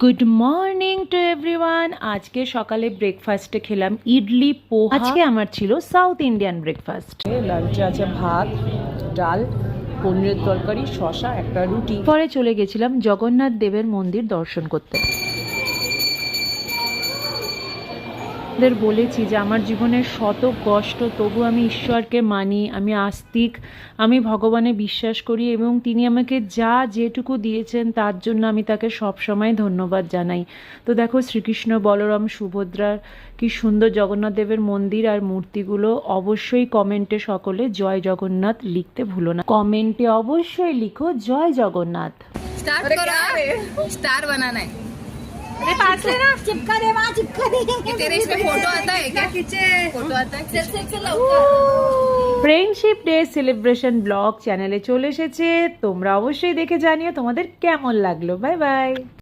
Good morning to everyone. আজকে সকালে ব্রেকফাস্টে খেলাম ইডলি পোহা। আজকে আমার ছিল সাউথ ইন্ডিয়ান ব্রেকফাস্ট। লাঞ্চে আছে ভাত, ডাল, পনিরের তরকারি, শসা, একটা রুটি। পরে চলে গেছিলাম জগন্নাথ দেবের মন্দির দর্শন করতে। ওদের বলেছি যে আমার জীবনের শত কষ্ট, তবু আমি ঈশ্বরকে মানি, আমি আস্তিক, আমি ভগবানে বিশ্বাস করি এবং তিনি আমাকে যা যেটুকু দিয়েছেন তার জন্য আমি তাকে সবসময় ধন্যবাদ জানাই। তো দেখো শ্রীকৃষ্ণ, বলরাম, সুভদ্রার কি সুন্দর জগন্নাথ দেবের মন্দির আর মূর্তিগুলো। অবশ্যই কমেন্টে সকলে জয় জগন্নাথ লিখতে ভুলো না। কমেন্টে অবশ্যই লিখো জয় জগন্নাথ। स्टार्ट करो, स्टार बनाना है। अरे पास लेना, चिपका दे वहाँ, चिपका दे। ये तेरे इसमें फोटो आता है क्या? फोटो आता है? ফ্রেন্ডশিপ ডে সেলিব্রেশন ব্লগ চ্যানেলে চলে এসেছে। তোমরা অবশ্যই দেখে জানিও তোমাদের কেমন লাগলো। Bye bye.